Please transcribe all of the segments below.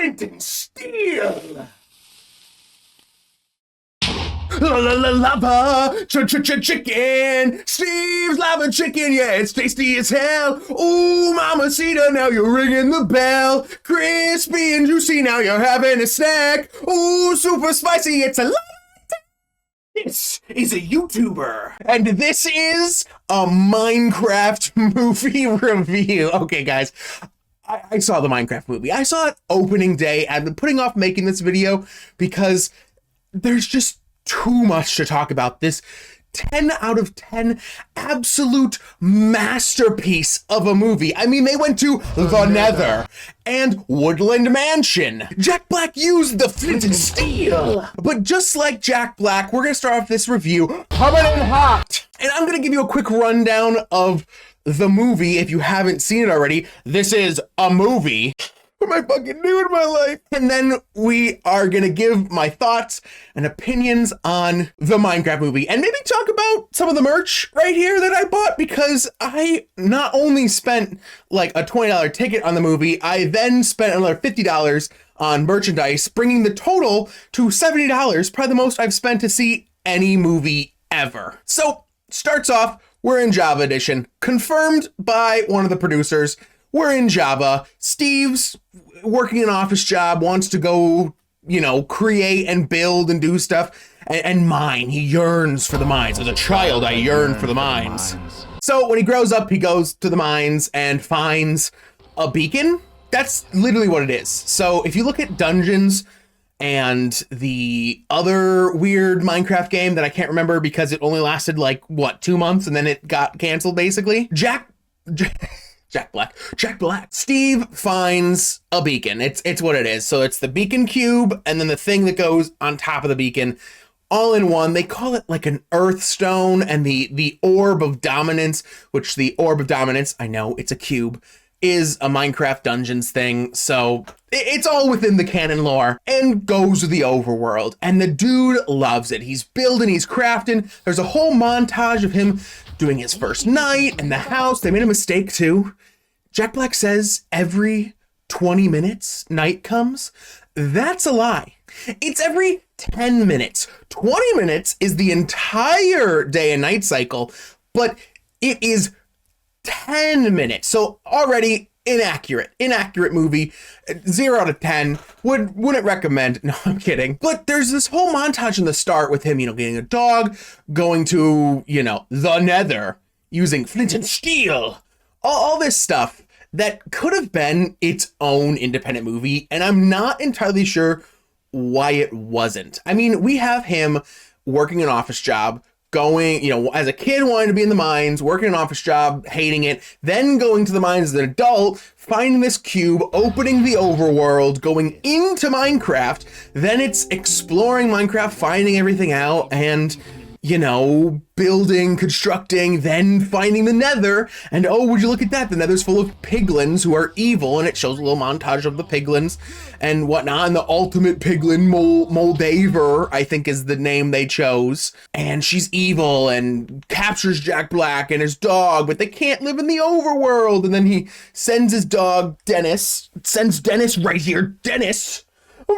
flint and steel. Lava chicken, Steve's lava chicken, yeah, it's tasty as hell. Ooh, mamacita, now you're ringing the bell. Crispy and juicy, now you're having a snack. Ooh, super spicy, it's a lot. This is a YouTuber, and this is a Minecraft movie review. Okay, guys, I saw the Minecraft movie. I saw it opening day. I've been putting off making this video because there's just too much to talk about. This 10 out of 10 absolute masterpiece of a movie. I mean, they went to the Nether and Woodland Mansion. Jack Black used the flint and steel. But just like Jack Black, we're gonna start off this review coming in hot. And I'm gonna give you a quick rundown of the movie if you haven't seen it already. This is a movie. What am I fucking doing in my life? And then we are gonna give my thoughts and opinions on the Minecraft movie and maybe talk about some of the merch right here that I bought, because I not only spent like a $20 ticket on the movie, I then spent another $50 on merchandise, bringing the total to $70, probably the most I've spent to see any movie ever. So starts off, we're in Java Edition, confirmed by one of the producers. We're in Java. Steve's working an office job, wants to go, you know, create and build and do stuff and mine. He yearns for the mines. As a child, I yearned for the mines. So when he grows up, he goes to the mines and finds a beacon. That's literally what it is. So if you look at Dungeons and the other weird Minecraft game that I can't remember because it only lasted like, what, 2 months and then it got canceled basically. Jack Black. Steve finds a beacon. It's what it is. So it's the beacon cube and then the thing that goes on top of the beacon all in one. They call it like an earth stone, and the orb of dominance, which the orb of dominance, I know it's a cube, is a Minecraft Dungeons thing. So it's all within the canon lore and goes to the overworld. And the dude loves it. He's building, he's crafting. There's a whole montage of him doing his first night in the house. They made a mistake too. Jack Black says every 20 minutes night comes. That's a lie. It's every 10 minutes. 20 minutes is the entire day and night cycle, but it is 10 minutes. So already inaccurate movie. 0 out of 10. Wouldn't recommend. No, I'm kidding. But there's this whole montage in the start with him, you know, getting a dog, going to, you know, the Nether, using flint and steel, all this stuff that could have been its own independent movie. And I'm not entirely sure why it wasn't. I mean, we have him working an office job, going, you know, as a kid wanting to be in the mines, working an office job, hating it, then going to the mines as an adult, finding this cube, opening the overworld, going into Minecraft, then it's exploring Minecraft, finding everything out, and, you know, building, constructing, then finding the Nether, and oh, would you look at that, the Nether's full of piglins who are evil, and it shows a little montage of the piglins and whatnot, and the ultimate piglin, Moldaver, I think is the name they chose, and she's evil and captures Jack Black and his dog, but they can't live in the overworld, and then he sends his dog, Dennis right here, Dennis,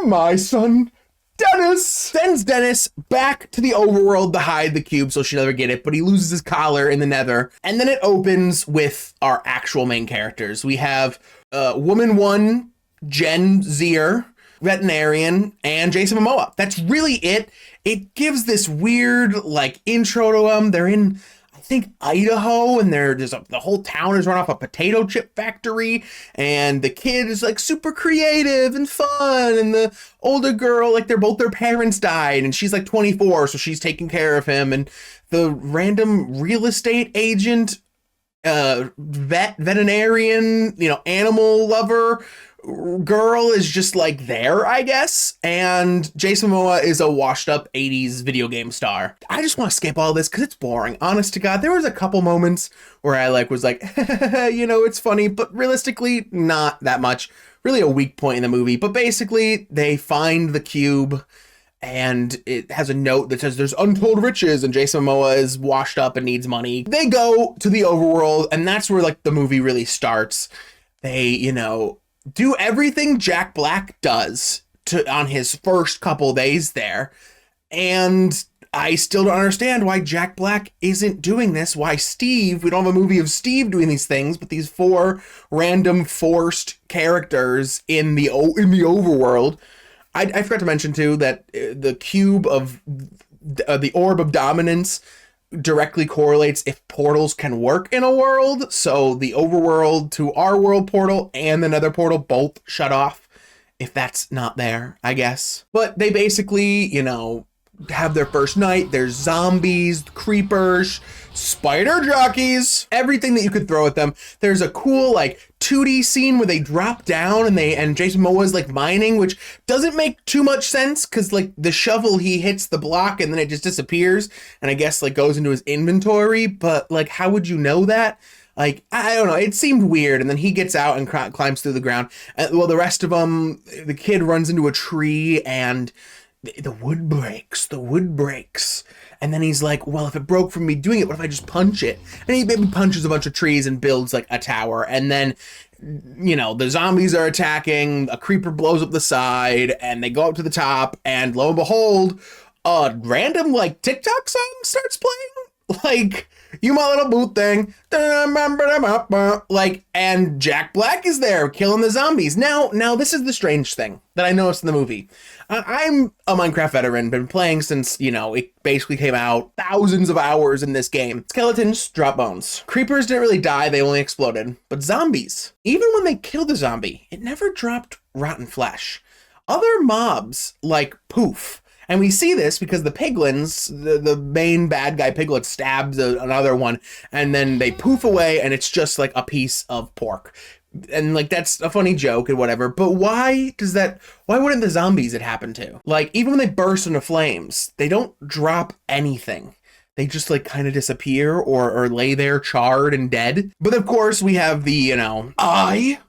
my son, Dennis sends Dennis back to the overworld to hide the cube so she'll never get it, but he loses his collar in the Nether. And then it opens with our actual main characters. We have Woman 1, Jen Zier, veterinarian, and Jason Momoa. That's really it. It gives this weird like intro to them. They're in, I think, Idaho, and the whole town is run off a potato chip factory, and the kid is like super creative and fun, and the older girl, like their parents died, and she's like 24, so she's taking care of him, and the random real estate agent, veterinarian, you know, animal lover girl is just like there, I guess. And Jason Momoa is a washed up 80s video game star. I just want to skip all this because it's boring. Honest to God, there was a couple moments where I was like, you know, it's funny, but realistically, not that much. Really a weak point in the movie. But basically, they find the cube and it has a note that says there's untold riches, and Jason Momoa is washed up and needs money. They go to the overworld, and that's where like the movie really starts. They, you know, do everything Jack Black does on his first couple days there. And I still don't understand why Jack Black isn't doing this. Why Steve, we don't have a movie of Steve doing these things, but these 4 random forced characters in the overworld. I forgot to mention too that the cube of the orb of dominance directly correlates if portals can work in a world. So the overworld to our world portal and the nether portal both shut off if that's not there, I guess. But they basically, you know, have their first night. There's zombies, creepers, spider jockeys, everything that you could throw at them. There's a cool like 2D scene where they drop down and Jason Momoa's like mining, which doesn't make too much sense because like the shovel, he hits the block and then it just disappears and I guess like goes into his inventory. But like, how would you know that? Like, I don't know. It seemed weird. And then he gets out and climbs through the ground. Well, the rest of them, the kid runs into a tree and the wood breaks. And then he's like, well, if it broke from me doing it, what if I just punch it? And he maybe punches a bunch of trees and builds like a tower. And then, you know, the zombies are attacking, a creeper blows up the side, and they go up to the top, and lo and behold, a random like TikTok song starts playing. Like, you my little boot thing. Like, and Jack Black is there killing the zombies. Now this is the strange thing that I noticed in the movie. I'm a Minecraft veteran, been playing since, you know, it basically came out, thousands of hours in this game. Skeletons drop bones. Creepers didn't really die, they only exploded. But zombies, even when they killed the zombie, it never dropped rotten flesh. Other mobs, like poof. And we see this because the piglins, the main bad guy piglet stabs another one, and then they poof away, and it's just like a piece of pork. And like, that's a funny joke and whatever, but why wouldn't the zombies it happen to? Like, even when they burst into flames, they don't drop anything. They just like kind of disappear or lay there charred and dead. But of course we have the, you know, I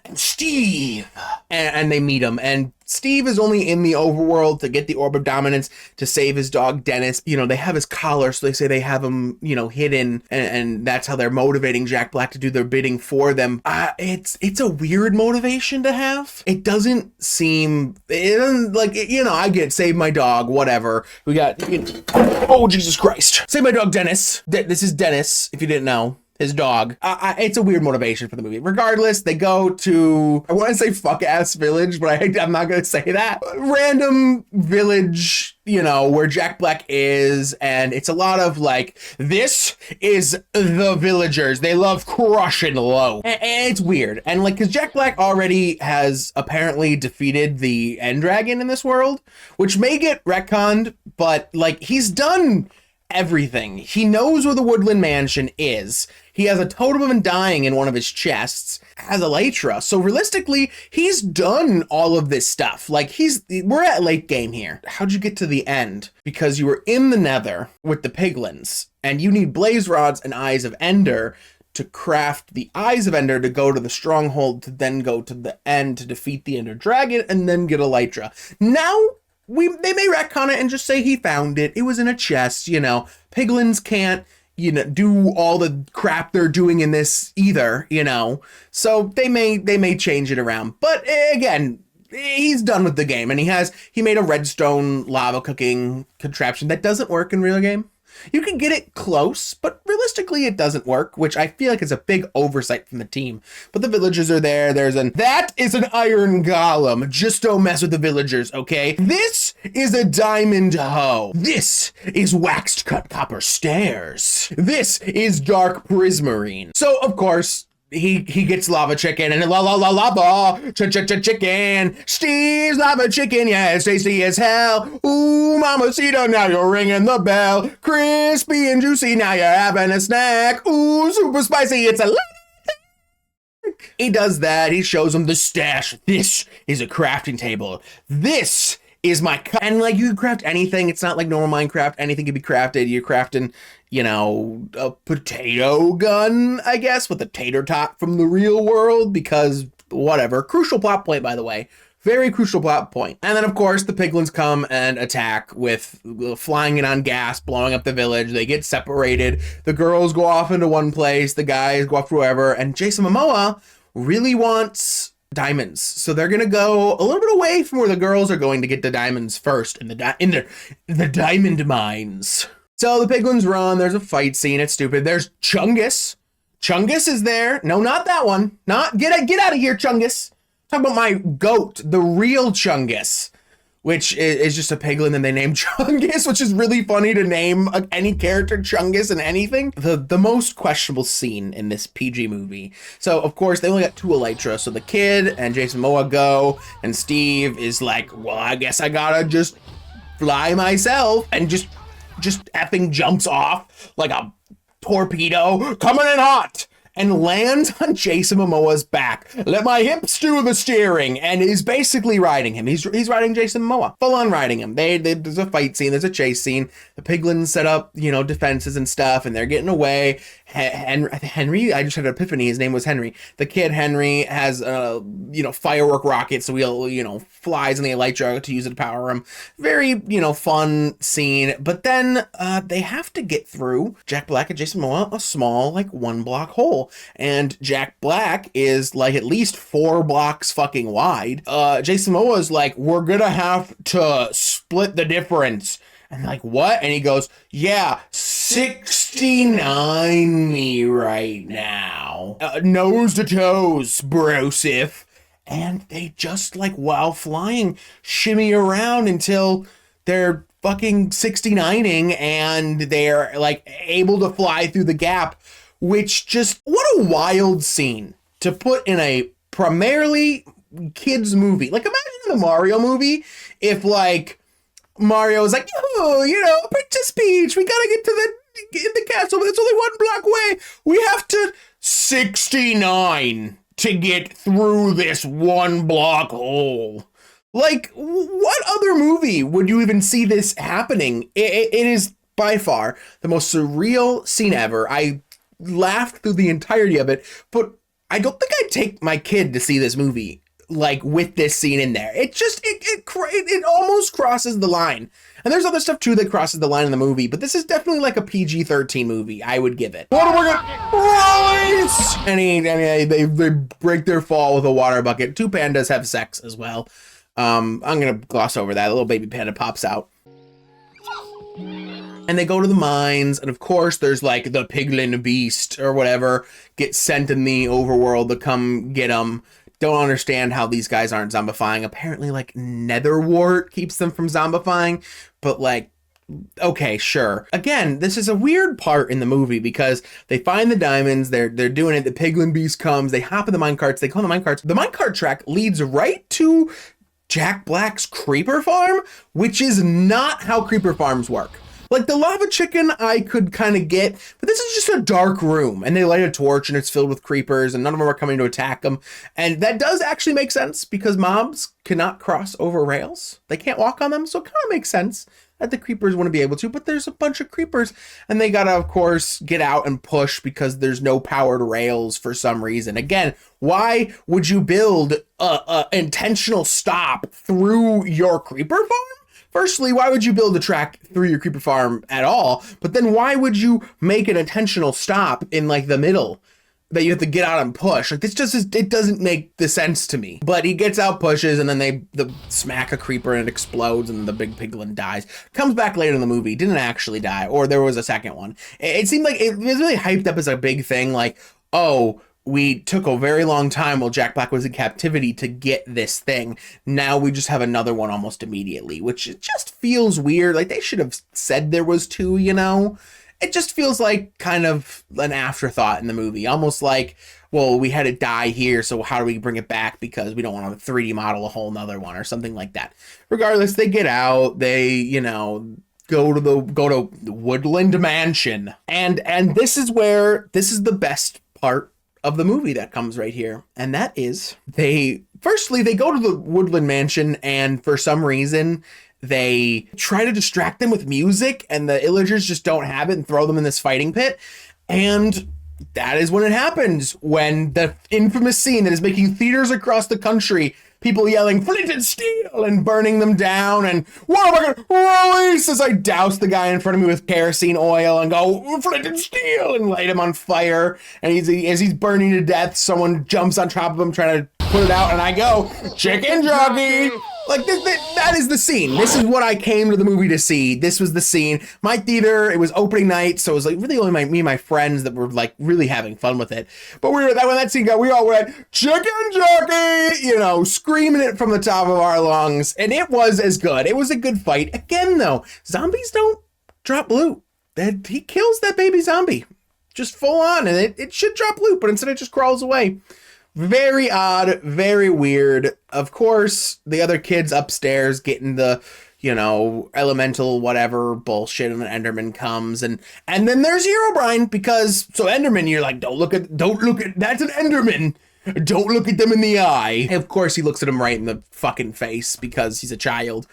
and Steve, and they meet him, and Steve is only in the overworld to get the orb of dominance to save his dog Dennis. You know, they have his collar, so they say they have him, you know, hidden, and that's how they're motivating Jack Black to do their bidding for them. It's a weird motivation to have. It doesn't seem, like, you know, I get save my dog, whatever. We got, you know, oh Jesus Christ, save my dog Dennis. This is Dennis, if you didn't know. His dog. It's a weird motivation for the movie. Regardless, they go to, I want to say fuck ass village, but I'm not going to say that. Random village, you know, where Jack Black is. And it's a lot of like, this is the villagers. They love crushing low. And it's weird. And like, cause Jack Black already has apparently defeated the End Dragon in this world, which may get retconned, but like, he's done everything. He knows where the Woodland Mansion is. He has a totem of undying in one of his chests, has elytra. So realistically, he's done all of this stuff. Like, we're at late game here. How'd you get to the end? Because you were in the nether with the piglins, and you need blaze rods and eyes of Ender to craft the eyes of Ender to go to the stronghold, to then go to the end to defeat the Ender Dragon, and then get elytra. Now, they may retcon it and just say he found it. It was in a chest, you know. Piglins can't, you know, do all the crap they're doing in this either, you know. So they may change it around. But again, he's done with the game, and he made a redstone lava cooking contraption that doesn't work in real game. You can get it close, but realistically it doesn't work, which I feel like is a big oversight from the team. But the villagers are there. That is an iron golem. Just don't mess with the villagers, okay? This is a diamond hoe. This is waxed cut copper stairs. This is dark prismarine. So, of course, he gets lava chicken and lava chicken. Steve's lava chicken, yeah, it's tasty as hell. Ooh, mamacita, now you're ringing the bell. Crispy and juicy, now you're having a snack. Ooh, super spicy, it's a He does that. He shows him the stash. This is a crafting table. This is my and like, you can craft anything. It's not like normal Minecraft. Anything can be crafted. You're crafting, you know, a potato gun, I guess, with a tater tot from the real world, because whatever. Crucial plot point, by the way. Very crucial plot point. And then, of course, the piglins come and attack with flying in on gas, blowing up the village. They get separated. The girls go off into one place. The guys go off to wherever. And Jason Momoa really wants diamonds. So they're gonna go a little bit away from where the girls are going to get the diamonds first in the diamond mines. So the piglins run. There's a fight scene. It's stupid. There's Chungus. Chungus is there. No, not that one. Not get out of here, Chungus. Talk about my goat, the real Chungus, which is just a piglin and they named Chungus, which is really funny to name any character Chungus in anything. The most questionable scene in this PG movie. So of course they only got 2 elytras. So the kid and Jason Momoa go, and Steve is like, well, I guess I gotta just fly myself, and just effing jumps off like a torpedo, coming in hot, and lands on Jason Momoa's back. Let my hips do the steering, and is basically riding him. He's riding Jason Momoa, full on riding him. There's a fight scene, there's a chase scene. The piglins set up, defenses and stuff, and they're getting away. Henry, I just had an epiphany. His name was Henry. The kid Henry has firework rockets, so he'll flies in the elytra to use it to power him. Very fun scene. But then they have to get through Jack Black and Jason Momoa a small 1 block hole, and Jack Black is at least 4 blocks fucking wide. Jason Momoa is like, we're gonna have to split the difference. And what? And he goes, yeah, 69 me right now. Nose to toes, brosif. And they just, while flying, shimmy around until they're fucking 69ing, and they're, able to fly through the gap, which just, what a wild scene to put in a primarily kids movie. Imagine in the Mario movie, if, Mario's like, Princess Peach, we gotta get to the castle, but it's only 1 block away. We have to 69 to get through this 1 block hole. What other movie would you even see this happening? It is by far the most surreal scene ever. I laughed through the entirety of it, but I don't think I'd take my kid to see this movie with this scene in there. It just it almost crosses the line. And there's other stuff too that crosses the line in the movie, but this is definitely a PG-13 movie, I would give it. What are we gonna release? And they break their fall with a water bucket. 2 pandas have sex as well. I'm gonna gloss over that. A little baby panda pops out. And they go to the mines, and of course there's the piglin beast or whatever gets sent in the overworld to come get them. Don't understand how these guys aren't zombifying. Apparently netherwart keeps them from zombifying, but okay, sure. Again, this is a weird part in the movie because they find the diamonds, they're doing it, the piglin beast comes, they hop in the minecarts, they climb the minecarts. The minecart track leads right to Jack Black's creeper farm, which is not how creeper farms work. The lava chicken I could kind of get, but this is just a dark room, and they light a torch and it's filled with creepers and none of them are coming to attack them. And that does actually make sense because mobs cannot cross over rails. They can't walk on them, so it kind of makes sense that the creepers wouldn't be able to, but there's a bunch of creepers and they gotta, of course, get out and push because there's no powered rails for some reason. Again, why would you build a intentional stop through your creeper farm? Firstly, why would you build a track through your creeper farm at all? But then why would you make an intentional stop in the middle that you have to get out and push? This it doesn't make the sense to me. But he gets out, pushes, and then they smack a creeper and it explodes and the big piglin dies. Comes back later in the movie, didn't actually die, or there was a second one. It seemed like it was really hyped up as a big thing, oh, we took a very long time while Jack Black was in captivity to get this thing. Now we just have another one almost immediately, which it just feels weird. They should have said there was 2, It just feels like kind of an afterthought in the movie. Almost well, we had it die here, so how do we bring it back because we don't want to 3D model a whole nother one or something like that. Regardless, they get out, they, go to the Woodland Mansion. And this is the best part of the movie that comes right here, and that is they go to the Woodland Mansion, and for some reason they try to distract them with music, and the illagers just don't have it and throw them in this fighting pit. And that is when it happens, when the infamous scene that is making theaters across the country, people yelling flint and steel and burning them down, and what am I gonna release as I douse the guy in front of me with kerosene oil and go flint and steel and light him on fire. And as he's burning to death, someone jumps on top of him trying to put it out, and I go, chicken jockey. Like, that is the scene. This is what I came to the movie to see. This was the scene. My theater, it was opening night, so it was like really only me and my friends that were like really having fun with it. But when that scene got, we all went, chicken jockey, you know, screaming it from the top of our lungs. And it was as good. It was a good fight. Again, though, zombies don't drop loot. He kills that baby zombie. Just full on, and it should drop loot, but instead it just crawls away. Very odd, very weird. Of course, the other kids upstairs getting the, you know, elemental whatever bullshit, and then Enderman comes, and then there's Herobrine, because so Enderman, you're like, don't look at that's an Enderman. Don't look at them in the eye. And of course, he looks at him right in the fucking face because he's a child.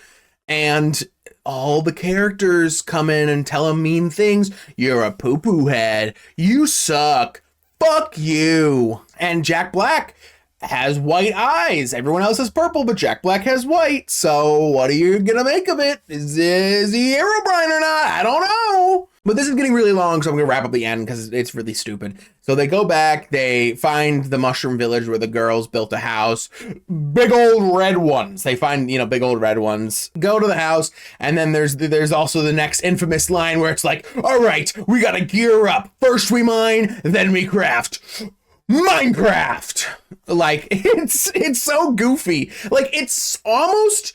And all the characters come in and tell him mean things. You're a poo-poo head. You suck. Fuck you. And Jack Black has white eyes. Everyone else has purple, but Jack Black has white. So what are you gonna make of it? Is he Herobrine or not? I don't know. But this is getting really long, so I'm gonna wrap up the end because it's really stupid. So they go back, they find the mushroom village where the girls built a house. Big old red ones. They find, you know, big old red ones. Go to the house, and then there's also the next infamous line where it's like, all right, we gotta gear up. First we mine, then we craft. Minecraft. Like, it's so goofy. Like, it's almost,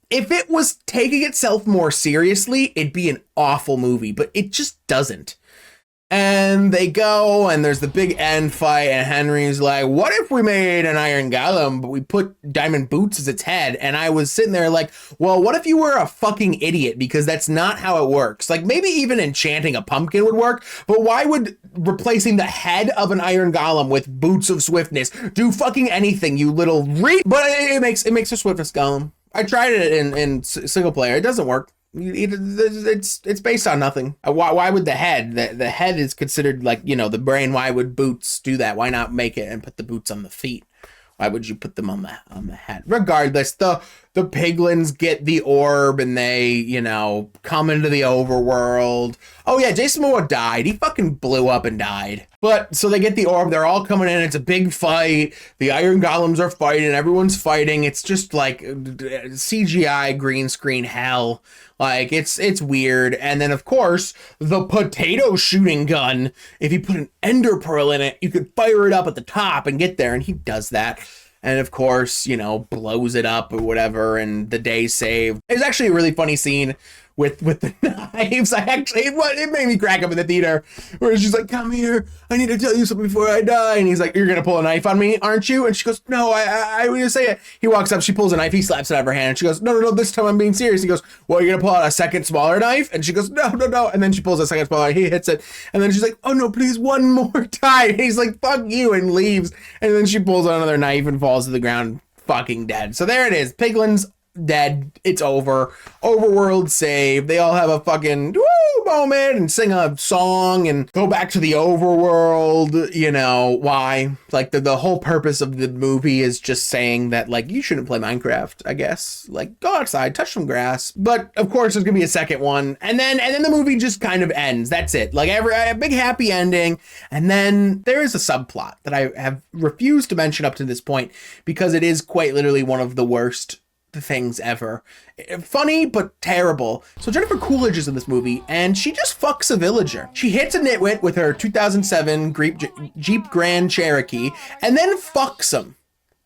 if it was taking itself more seriously, it'd be an awful movie, but it just doesn't. And they go, and there's the big end fight, and Henry's like, what if we made an iron golem, but we put diamond boots as its head? And I was sitting there like, well, what if you were a fucking idiot? Because that's not how it works. Like, maybe even enchanting a pumpkin would work, but why would replacing the head of an iron golem with boots of swiftness do fucking anything, you little But it makes a swiftness golem. I tried it in single player. It doesn't work. It's based on nothing. Why would the head? The head is considered like, you know, the brain. Why would boots do that? Why not make it and put the boots on the feet? Why would you put them on the head? Regardless, the piglins get the orb and they, you know, come into the overworld. Oh yeah, Jason Momoa died. He fucking blew up and died. But so they get the orb. They're all coming in. It's a big fight. The iron golems are fighting. Everyone's fighting. It's just like CGI green screen hell. Like, it's weird. And then, of course, the potato shooting gun. If you put an ender pearl in it, you could fire it up at the top and get there. And he does that. And, of course, you know, blows it up or whatever. And the day's saved. It's actually a really funny scene with the knives. It made me crack up in the theater where she's like, come here, I need to tell you something before I die. And he's like, you're gonna pull a knife on me, aren't you? And she goes, no, I will say it. He walks up, she pulls a knife, he slaps it out of her hand, and she goes, no, this time I'm being serious. He goes, well, you're gonna pull out a second smaller knife? And she goes, no. And then she pulls a second smaller, he hits it, and then she's like, oh no, please, one more time. And he's like, fuck you, and leaves. And then she pulls out another knife and falls to the ground, fucking dead. So there it is, piglins dead. It's over. Overworld saved. They all have a fucking woo moment and sing a song and go back to the overworld. You know why? Like the whole purpose of the movie is just saying that, like, you shouldn't play Minecraft, I guess. Like, go outside, touch some grass. But of course there's gonna be a second one, and then the movie just kind of ends. That's it. Like, a big happy ending. And then there is a subplot that I have refused to mention up to this point because it is quite literally one of the worst things ever. Funny, but terrible. So Jennifer Coolidge is in this movie, and she just fucks a villager. She hits a nitwit with her 2007 Jeep Grand Cherokee, and then fucks him.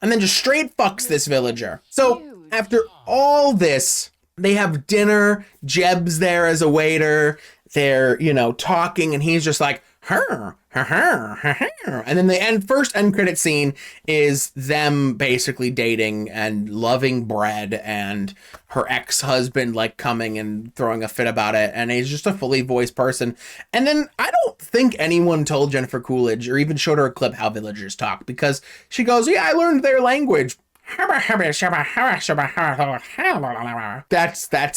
And then just straight fucks this villager. So after all this, they have dinner. Jeb's there as a waiter. They're, you know, talking, and he's just like, her. And then the first end credit scene is them basically dating and loving bread, and her ex-husband like coming and throwing a fit about it, and he's just a fully voiced person. And then I don't think anyone told Jennifer Coolidge or even showed her a clip how villagers talk, because she goes, yeah, I learned their language. That's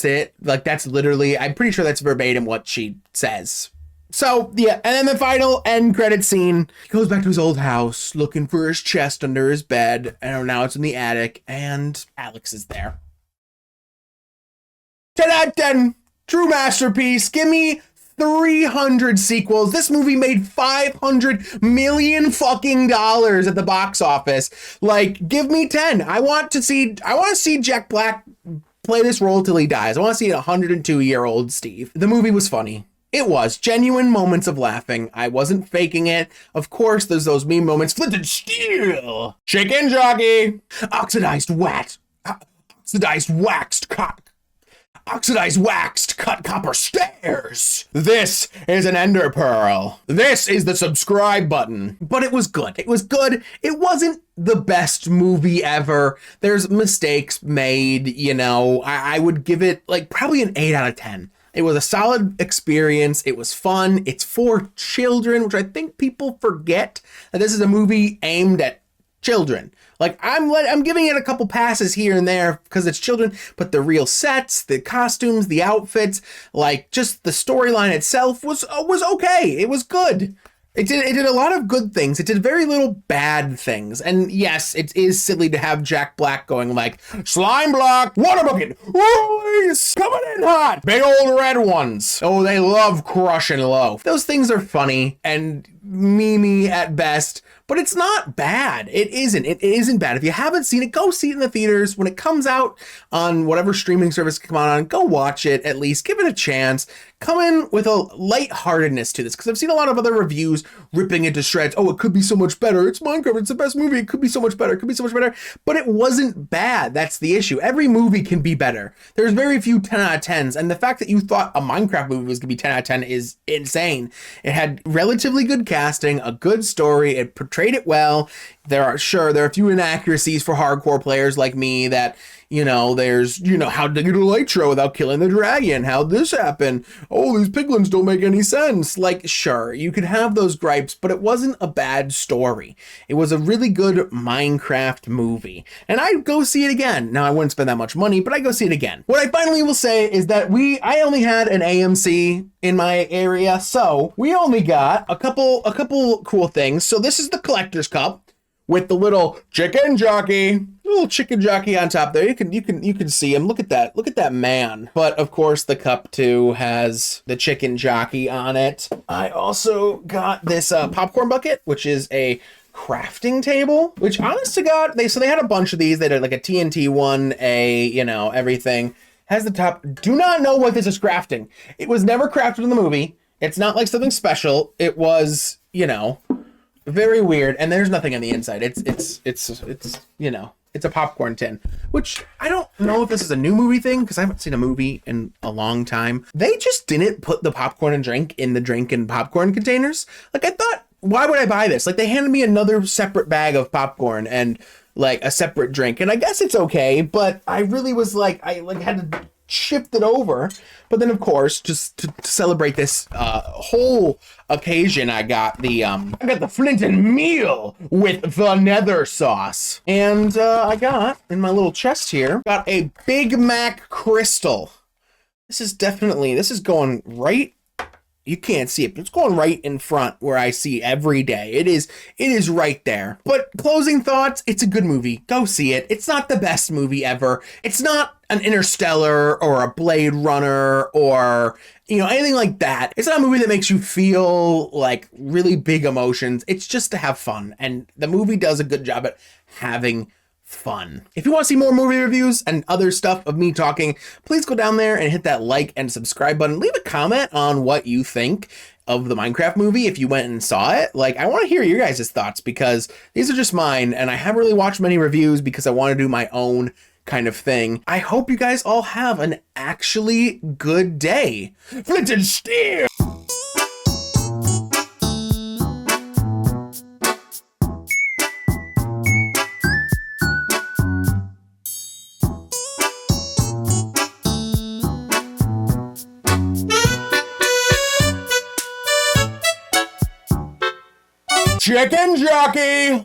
it. Like, that's literally, I'm pretty sure that's verbatim what she says. So, yeah, and then the final end credit scene, he goes back to his old house, looking for his chest under his bed, and now it's in the attic, and Alex is there. Ta-da-dun! True masterpiece. Give me 300 sequels. This movie made $500 million fucking dollars at the box office. Like, give me 10. I want to see Jack Black play this role till he dies. I want to see a 102-year-old Steve. The movie was funny. It was genuine moments of laughing. I wasn't faking it. Of course, there's those meme moments. Flint and steel. Chicken jockey. Oxidized waxed cut copper stairs. This is an ender pearl. This is the subscribe button. But it was good. It was good. It wasn't the best movie ever. There's mistakes made, you know. I would give it like probably an 8 out of 10. It was a solid experience. It was fun. It's for children, which I think people forget that this is a movie aimed at children. Like, I'm giving it a couple passes here and there because it's children, but the real sets, the costumes, the outfits, like just the storyline itself was okay. It was good. It did a lot of good things. It did very little bad things. And yes, it is silly to have Jack Black going like, slime block, water bucket, release, coming in hot, big old red ones. Oh, they love crushing low. Those things are funny and memey at best, but it's not bad. It isn't bad. If you haven't seen it, go see it in the theaters. When it comes out on whatever streaming service come on, go watch it at least. Give it a chance. Come in with a lightheartedness to this, because I've seen a lot of other reviews ripping it to shreds. Oh, it could be so much better. It's Minecraft. It's the best movie. It could be so much better. It could be so much better. But it wasn't bad. That's the issue. Every movie can be better. There's very few 10 out of 10s. And the fact that you thought a Minecraft movie was going to be 10 out of 10 is insane. It had relatively good casting, a good story. It portrayed it well. There are a few inaccuracies for hardcore players like me that, you know, there's, you know, how to get a elytra without killing the dragon? How'd this happen? Oh, these piglins don't make any sense. Like, sure, you could have those gripes, but it wasn't a bad story. It was a really good Minecraft movie. And I'd go see it again. Now, I wouldn't spend that much money, but I'd go see it again. What I finally will say is that I only had an AMC in my area, so we only got a couple cool things. So this is the collector's cup with the little chicken jockey. Little chicken jockey on top there. You can see him. Look at that man. But of course the cup too has the chicken jockey on it. I also got this popcorn bucket, which is a crafting table, which honest to God, they had a bunch of these. They did like a TNT one, everything. Has the top. Do not know what this is crafting. It was never crafted in the movie. It's not like something special. It was, very weird. And there's nothing on the inside. It's it's a popcorn tin, which I don't know if this is a new movie thing because I haven't seen a movie in a long time. They just didn't put the popcorn and drink in the drink and popcorn containers. Like, I thought, why would I buy this? Like, they handed me another separate bag of popcorn and like a separate drink, and I guess it's okay, but I really was like, I had to shift it over. But then, of course, just to celebrate this whole occasion, I got the Flint and Meal with the nether sauce. And I got, in my little chest here, got a Big Mac Crystal. This is going right, you can't see it, but it's going right in front where I see every day. It is right there. But closing thoughts, it's a good movie. Go see it. It's not the best movie ever. It's not an Interstellar or a Blade Runner or, anything like that. It's not a movie that makes you feel like really big emotions. It's just to have fun. And the movie does a good job at having fun. If you want to see more movie reviews and other stuff of me talking, please go down there and hit that like and subscribe button. Leave a comment on what you think of the Minecraft movie if you went and saw it. Like, I want to hear your guys' thoughts because these are just mine and I haven't really watched many reviews because I want to do my own kind of thing. I hope you guys all have an actually good day. Flint and steel! Chicken jockey!